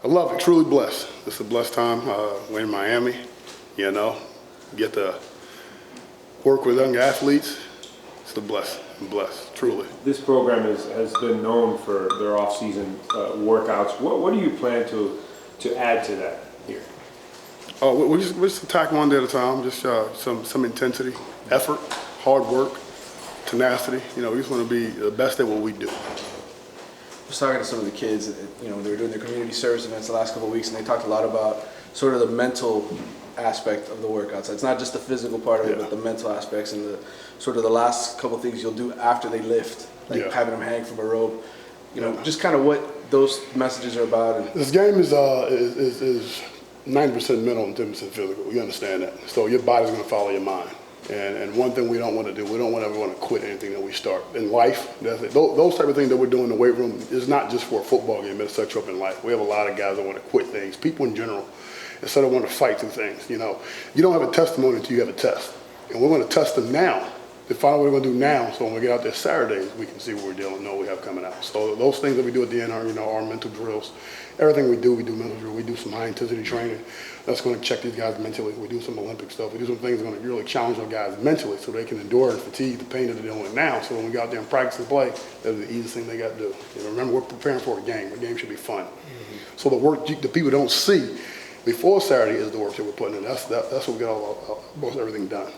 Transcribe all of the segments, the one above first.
I love it. Truly blessed. It's a blessed time. We're in Miami, you know, get to work with young athletes. It's a blessing. I'm blessed, truly. This program has been known for their off-season workouts. What do you plan to add to that here? We just attack one day at a time. Just some intensity, effort, hard work, tenacity. You know, we just want to be the best at what we do. I was talking to some of the kids, they were doing their community service events the last couple of weeks, and they talked a lot about sort of the mental aspect of the workouts. It's not just the physical part of it, but the mental aspects and the sort of the last couple of things you'll do after they lift, like having them hang from a rope. Just kind of what those messages are about. And this game is 90% mental and 10% physical. You understand that? So your body's going to follow your mind. And one thing we don't want to do, we don't ever want to quit anything that we start. In life, those type of things that we're doing in the weight room is not just for a football game, but it sets you up in life. We have a lot of guys that want to quit things, people in general, instead of wanting to fight through things. You don't have a testimony until you have a test. And we're going to test them now to find out what we're going to do now, so when we get out there Saturdays, we can see what we're dealing, know what we have coming out. So those things that we do at the end are, our mental drills. Everything we do mental drill. We do some high intensity training. That's going to check these guys mentally. We do some Olympic stuff. We do some things that are going to really challenge our guys mentally so they can endure and fatigue the pain that they're dealing with now. So when we go out there and practice and play, that's the easiest thing they got to do. Remember, we're preparing for a game. A game should be fun. Mm-hmm. So the work the people don't see before Saturday is the work that we're putting in. That's what we got most everything done.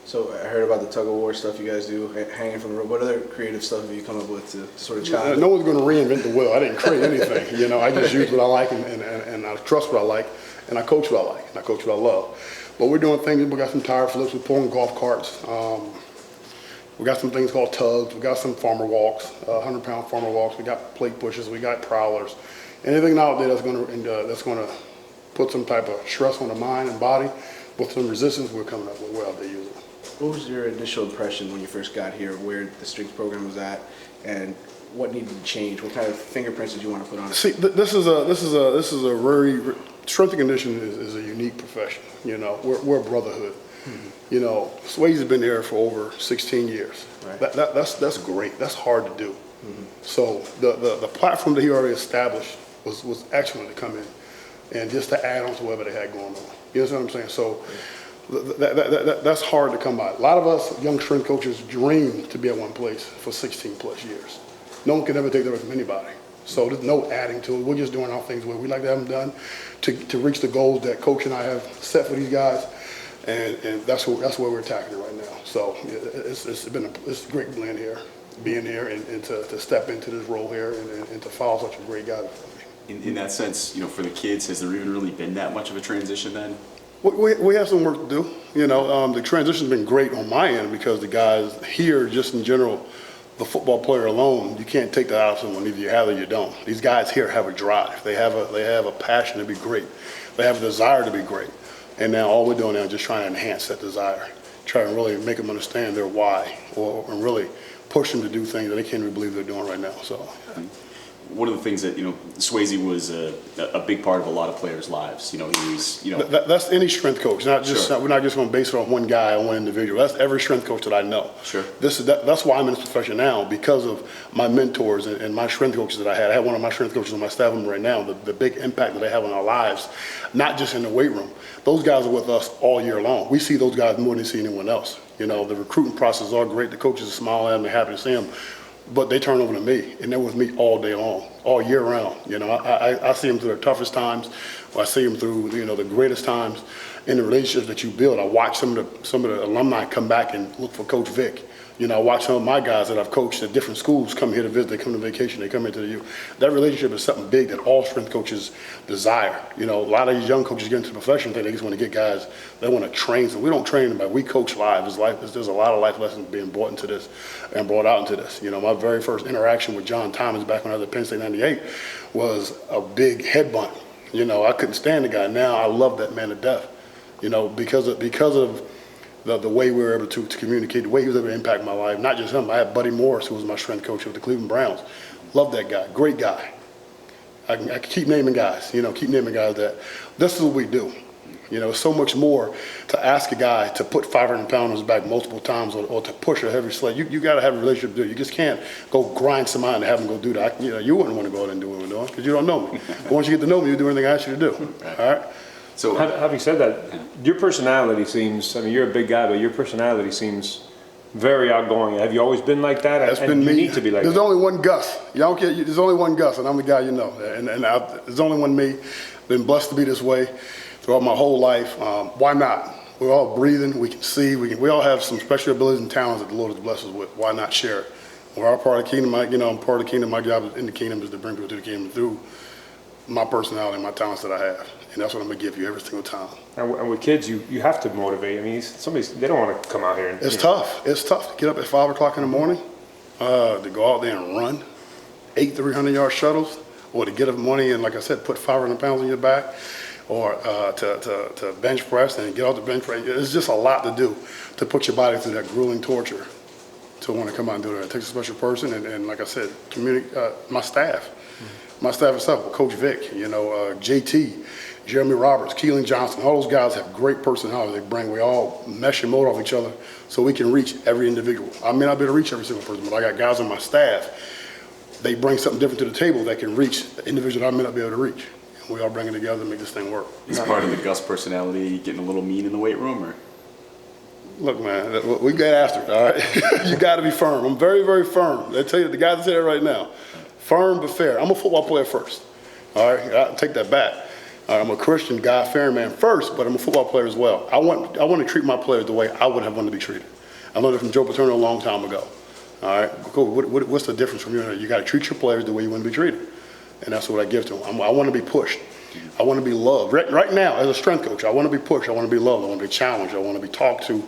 So I heard about the tug of war stuff you guys do, hanging from the rope. What other creative stuff have you come up with to sort of challenge? No one's going to reinvent the wheel. I didn't create anything. I just use what I like and I trust what I like and I coach what I like and I coach what I love. But we're doing things. We got some tire flips. We're pulling golf carts. We got some things called tugs. We got some farmer walks, 100-pound farmer walks. We got plate pushes. We got prowlers. Anything out there that's going to put some type of stress on the mind and body with some resistance, we're coming up with. We're out there using. What was your initial impression when you first got here, where the strength program was at, and what needed to change? What kind of fingerprints did you want to put on it? See, this is a very strength and conditioning is a unique profession. We're a brotherhood. Mm-hmm. Swayze's been here for over 16 years. Right. That's great. That's hard to do. Mm-hmm. So the platform that he already established was excellent to come in and just to add on to whatever they had going on. You know what I'm saying? So. That's hard to come by. A lot of us young strength coaches dream to be at one place for 16 plus years. No one can ever take that away from anybody. So there's no adding to it. We're just doing our things where we like to have them done to reach the goals that Coach and I have set for these guys, and that's where we're attacking it right now. So it's a great blend here, being here and to step into this role here and to follow such a great guy. In that sense, for the kids, has there even really been that much of a transition then? We have some work to do. The transition's been great on my end because the guys here, just in general, the football player alone, you can't take that out of someone. Either you have it or you don't. These guys here have a drive. They have a passion to be great. They have a desire to be great. And now all we're doing now is just trying to enhance that desire, try and really make them understand their why, and really push them to do things that they can't even believe they're doing right now. So. One of the things that Swayze was a big part of a lot of players' lives. He was that's any strength coach. Not just we're not just going to base it on one guy or one individual. That's every strength coach that I know. Sure. That's why I'm in this profession now, because of my mentors and my strength coaches that I had. I have one of my strength coaches on my staff right now. The big impact that they have on our lives, not just in the weight room. Those guys are with us all year long. We see those guys more than we see anyone else. The recruiting process is all great. The coaches smile at them and happy to see them. But they turn over to me, and they're with me all day long, all year round. I see them through their toughest times, or I see them through the greatest times in the relationships that you build. I watch some of the alumni come back and look for Coach Vic. I watch some of my guys that I've coached at different schools come here to visit. They come to vacation. They come into the U. That relationship is something big that all strength coaches desire. A lot of these young coaches get into the profession thing. They just want to get guys. They want to train. So we don't train anybody. We coach live. There's a lot of life lessons being brought into this and brought out into this. My very first interaction with John Thomas back when I was at Penn State '98 was a big head bunt. I couldn't stand the guy. Now I love that man to death. Because of the way we were able to communicate, the way he was able to impact my life. Not just him. I had Buddy Morris, who was my strength coach of the Cleveland Browns. Love that guy. Great guy. I can keep naming guys. Keep naming guys that this is what we do. You know, so much more to ask a guy to put 500 pounds on his back multiple times or to push a heavy sled. You got to have a relationship to do it. You just can't go grind somebody and have them go do that. You know, you wouldn't want to go out and do what I'm doing because you don't know me. But once you get to know me, you do anything I ask you to do. All right? So Having said that, your personality seems, I mean, you're a big guy, but your personality seems very outgoing. Have you always been like that? That's And been you me. need to be like There's that. only one Gus. Y'all don't care. There's only one Gus, and I'm the guy you know. There's only one me. Been blessed to be this way throughout my whole life. Why not? We're all breathing. We can see. We all have some special abilities and talents that the Lord has blessed us with. Why not share it? We're all part of the kingdom. I'm part of the kingdom. My job in the kingdom is to bring people to the kingdom through my personality and my talents that I have. And that's what I'm going to give you every single time. And with kids, you have to motivate. I mean, they don't want to come out here and. It's tough. It's tough to get up at 5 o'clock in the morning, to go out there and run 8 300-yard shuttles, or to get up in the morning and, like I said, put 500 pounds on your back, or to bench press and get off the bench press. It's just a lot to do to put your body through that grueling torture to want to come out and do it. It takes a special person, and like I said, my staff. My staff itself, Coach Vic, JT, Jeremy Roberts, Keelan Johnson, all those guys have great personality they bring. We all mesh and mold off each other so we can reach every individual. I may not be able to reach every single person, but I got guys on my staff. They bring something different to the table that can reach the individual that I may not be able to reach. And we all bring it together and make this thing work. is part of the Gus personality getting a little mean in the weight room, or? Look, man, we get after it, all right? You got to be firm. I'm very, very firm. I tell you, the guys that say that right now, firm but fair. I'm a football player first, all right? I'll take that back. All right, I'm a Christian, God-fearing man first, but I'm a football player as well. I want to treat my players the way I would have wanted to be treated. I learned it from Joe Paterno a long time ago. All right, cool. What's the difference from you? You got to treat your players the way you want to be treated, and that's what I give to them. I want to be pushed. I want to be loved. Right now, as a strength coach, I want to be pushed. I want to be loved. I want to be challenged. I want to be talked to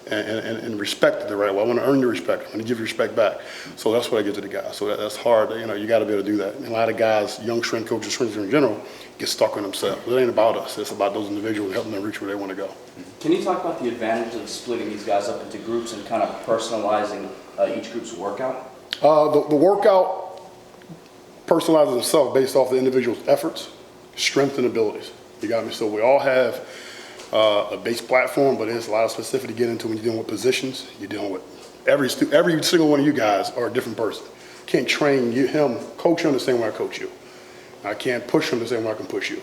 and respected the right way. I want to earn your respect. I want to give you respect back. So that's what I give to the guys. So that's hard. You got to be able to do that. And a lot of guys, young strength coaches, strength in general, get stuck on themselves. It ain't about us. It's about those individuals helping them reach where they want to go. Can you talk about the advantage of splitting these guys up into groups and kind of personalizing each group's workout? The workout personalizes itself based off the individual's efforts, strength, and abilities. You got me? So we all have a base platform, but there's a lot of specific to get into when you're dealing with positions. You're dealing with every single one of you guys are a different person. Can't train him, coach him the same way I coach you. I can't push him the same way I can push you.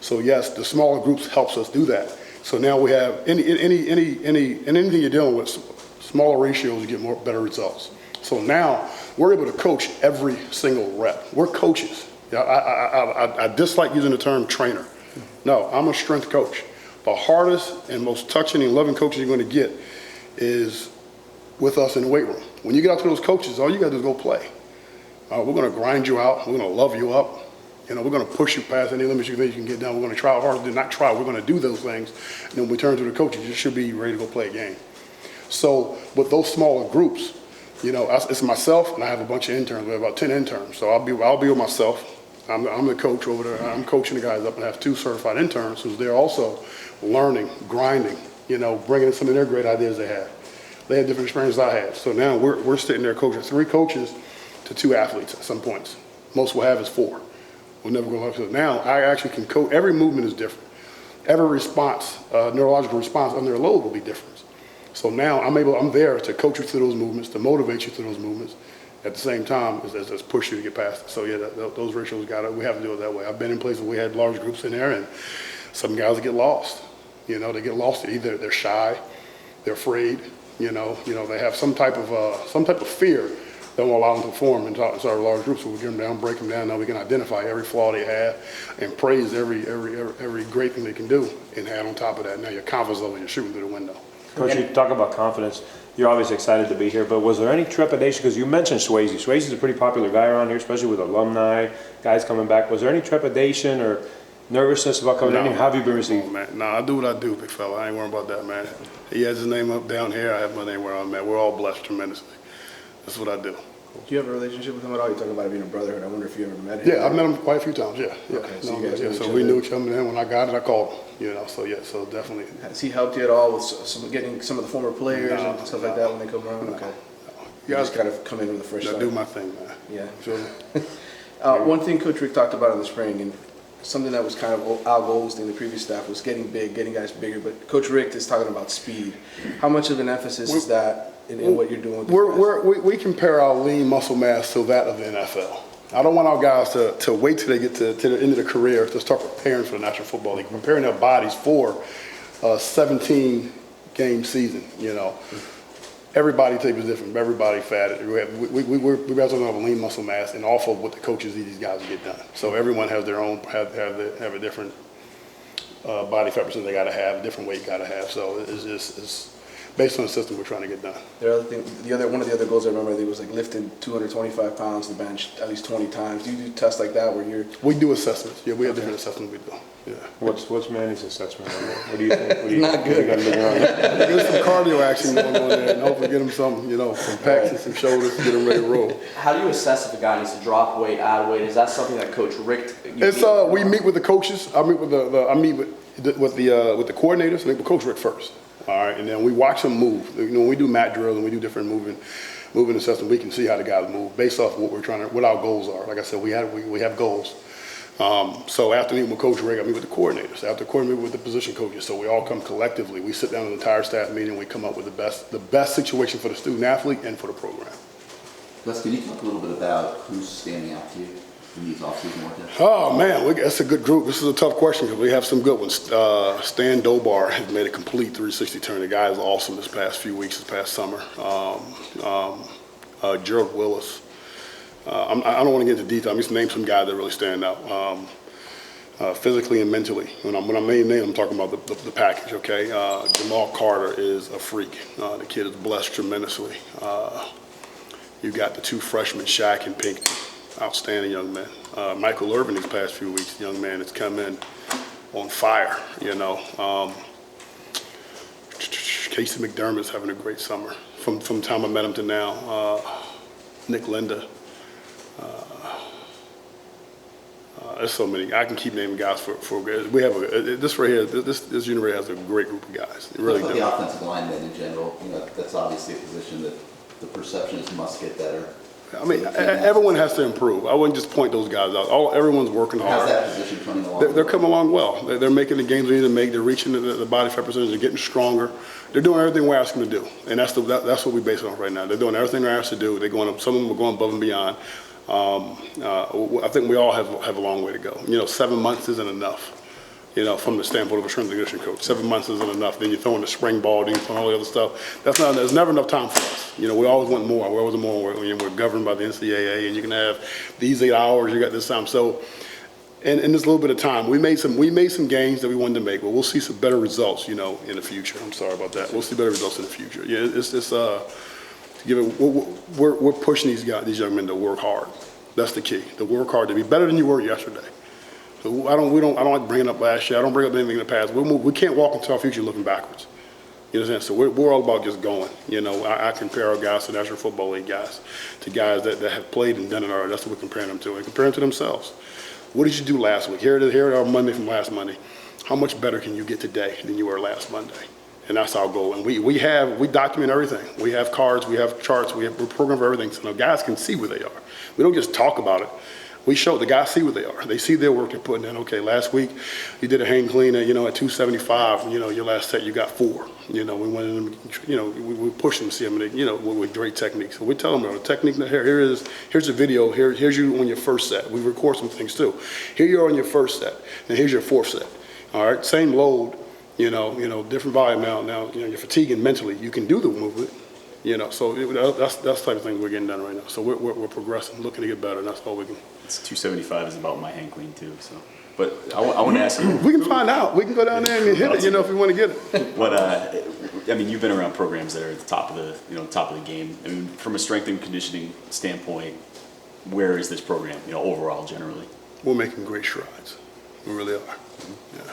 So yes, the smaller groups helps us do that. So now we have anything you're dealing with, smaller ratios, you get better results. So now we're able to coach every single rep. We're coaches. I dislike using the term trainer. No, I'm a strength coach. The hardest and most touching and loving coaches you're going to get is with us in the weight room. When you get out to those coaches, all you got to do is go play. We're going to grind you out. We're going to love you up. We're going to push you past any limits you think you can get down. We're going to try hard to not try. We're going to do those things. And then when we turn to the coaches, you should be ready to go play a game. So with those smaller groups, it's myself and I have a bunch of interns. We have about 10 interns. So I'll be with myself. I'm the coach over there. I'm coaching the guys up and have 2 certified interns who's there also learning, grinding, bringing in some of their great ideas they have. They had different experiences I had. So now we're sitting there coaching 3 coaches to 2 athletes at some points. Most we'll have is 4. We'll never go up to it. Now I actually can coach. Every movement is different. Every response, neurological response under a load will be different. So now I'm there to coach you through those movements, to motivate you through those movements. At the same time, as push you to get past it. So yeah, those ratios we have to do it that way. I've been in places where we had large groups in there, and some guys get lost. They get lost. Either they're shy, they're afraid. They have some type of fear that won't allow them to perform inside our large groups. So we get them down, break them down. Now we can identify every flaw they have and praise every great thing they can do, and add on top of that. Now your confidence level, you're shooting through the window. Coach, you talk about confidence. You're obviously excited to be here, but was there any trepidation? Because you mentioned Swayze. Swayze's a pretty popular guy around here, especially with alumni, guys coming back. Was there any trepidation or nervousness about coming in here? How have you been received? Man, I do what I do, big fella. I ain't worried about that, man. He has his name up down here. I have my name where I'm at. We're all blessed tremendously. That's what I do. Do you have a relationship with him at all? You're talking about it being a brotherhood. I wonder if you ever met him. Yeah, I've met him quite a few times, yeah. Okay, so you guys know each so other. we knew each other, and when I got it, I called him, so definitely. Has he helped you at all with getting some of the former players and stuff like that when they come around? Okay. You guys kind of come in with a fresh start. I do my thing, man. Yeah. Sure. One thing Coach Rick talked about in the spring, and something that was kind of our goals in the previous staff was getting big, getting guys bigger. But Coach Rick is talking about speed. How much of an emphasis is that in what you're doing with this we compare our lean muscle mass to that of the NFL. I don't want our guys to wait till they get to the end of their career to start preparing for the National Football League, preparing their bodies for a 17-game season, you know. Everybody type is different. Everybody fat. We also have a lean muscle mass, and off of what the coaches need these guys to get done. So everyone has their own have a different body fat percent they got to have, different weight got to have. So it's based on the system we're trying to get done. One of the other goals I remember, I think, was like lifting 225 pounds to the bench at least 20 times. Do you do tests like that where you're? We do assessments. Yeah, we have different assessments we do. Yeah. What's Manny's assessment on that? What do you think? Not good. Get some cardio action going on there, and hopefully get him some packs and some shoulders to get him ready to roll. How do you assess if a guy needs to drop weight, add weight? Is that something that Coach Rick? We meet with the coaches. I meet with the coordinators. I meet with Coach Rick first. All right, and then we watch them move. You know, when we do mat drills and we do different moving assessment, we can see how the guys move based off what our goals are. Like I said, we have goals. So after meeting with Coach Rick, I meet with the coordinators. After coordinating with the position coaches, so we all come collectively. We sit down in the entire staff meeting. We come up with the best situation for the student athlete and for the program. Les, can you talk a little bit about who's standing out to you in these off-season workouts? Oh man, that's a good group. This is a tough question because we have some good ones. Stan Dobar has made a complete 360 turn. The guy is awesome this past few weeks, this past summer. Gerald Willis. I don't want to get into detail. I'm just name some guys that really stand out. Physically and mentally. When I'm naming names, I'm talking about the package, okay? Jamal Carter is a freak. The kid is blessed tremendously. You got the two freshmen, Shaq and Pink, outstanding young men. Michael Irvin these past few weeks, young man that's come in on fire, you know. Casey McDermott's having a great summer. From the time I met him to now, Nick Linda. There's so many. I can keep naming guys for we have this right here. This unit has a great group of guys. It really does. The offensive linemen in general, that's obviously a position that the perception is must get better. I mean, everyone has to improve. I wouldn't just point those guys out. Everyone's working hard. How's that position coming along? They're coming along well. They're making the games they need to make. They're reaching the body fat percentage. They're getting stronger. They're doing everything we're asking them to do, and that's what we base it on right now. They're doing everything they're asked to do. They're going up. Some of them are going above and beyond. I think we all have a long way to go. 7 months isn't enough. From the standpoint of a strength and conditioning coach, 7 months isn't enough. Then you throw in the spring ball, then you throw in all the other stuff. There's never enough time for us. We always want more. We always want more. We're governed by the NCAA, and you can have these 8 hours. You got this time. So, in this little bit of time, we made some gains that we wanted to make, but we'll see some better results. In the future. I'm sorry about that. We'll see better results in the future. Yeah, we're pushing these young men to work hard. That's the key. To work hard to be better than you were yesterday. So I don't like bringing up last year. I don't bring up anything in the past. We can't walk into our future looking backwards. You understand? So we're all about just going. I compare our guys to National Football League guys, to guys that have played and done it already. That's what we're comparing them to. And comparing them to themselves. What did you do last week? Here it are Monday from last Monday. How much better can you get today than you were last Monday? And that's our goal. And we document everything. We have cards, we have charts, we're programmed for everything. So the guys can see where they are. We don't just talk about it. We show the guys see where they are. They see their work they're putting in. Okay, last week you did a hang clean at 275. Your last set you got 4. We wanted them. We push them to see them. With great techniques. So we tell them the technique. Here's a video. Here's you on your first set. We record some things too. Here you are on your first set. Now here's your 4th set. All right, same load. Different volume now. You're fatiguing mentally. You can do the movement. So that's the type of thing we're getting done right now. So we're progressing, looking to get better. And that's all we can. It's 275 is about my hang clean too. So, but I want to ask you. We can find out. We can go down there and hit it. If we want to get it. You've been around programs that are at the top of the game. I mean, from a strength and conditioning standpoint, where is this program? Overall, generally. We're making great strides. We really are. Yeah.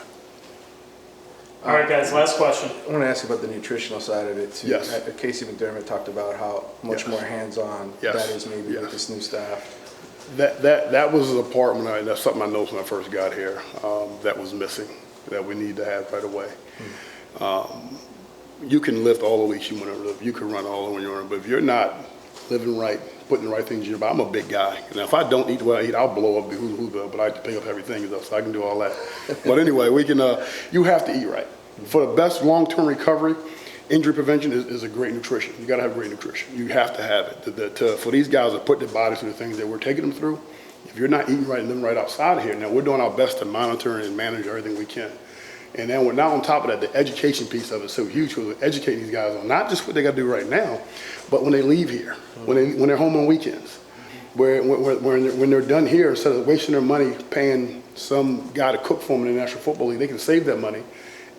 All right, guys, last question. I want to ask you about the nutritional side of it, too. Yes. Casey McDermott talked about how much more hands-on that is maybe with this new staff. That was a part that's something I noticed when I first got here that was missing, that we need to have right away. You can lift all the weeks you want to live. You can run all the way you want to, but if you're not living right, putting the right things in your body. I'm a big guy. And if I don't eat the way I eat, I'll blow up the hoo-hoo, but I have to pick up heavy things, though, so I can do all that. But anyway, you have to eat right. For the best long-term recovery, injury prevention is a great nutrition. You got to have great nutrition. You have to have it. For these guys that put their bodies through the things that we're taking them through, if you're not eating right and living right outside of here, now we're doing our best to monitor and manage everything we can. And then we're now on top of that, the education piece of it is so huge because we're educating these guys on not just what they got to do right now, but when they leave here, when they're home on weekends, when they're done here, instead of wasting their money paying some guy to cook for them in the National Football League, they can save that money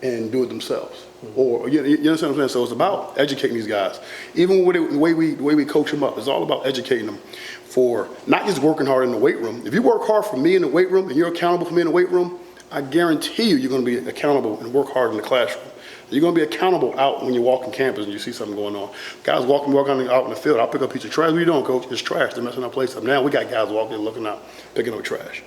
and do it themselves. Or you understand what I'm saying? So it's about educating these guys. Even with the way we coach them up, it's all about educating them for not just working hard in the weight room. If you work hard for me in the weight room and you're accountable for me in the weight room, I guarantee you're going to be accountable and work hard in the classroom. You're going to be accountable out when you walk on campus and you see something going on. Guys walking out in the field, I'll pick up a piece of trash. What are you doing, coach? It's trash. They're messing our place up. Now we got guys walking, looking out, picking up trash.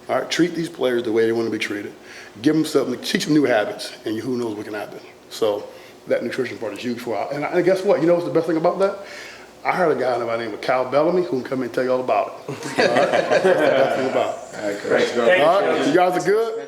All right, treat these players the way they want to be treated. Give them something, teach them new habits, and who knows what can happen. So that nutrition part is huge for us. And guess what? You know what's the best thing about that? I heard a guy by the name of Kyle Bellamy who can come in and tell you all about it. All right? That's the best thing about it. All right, great. Thank you. All right, you guys are good?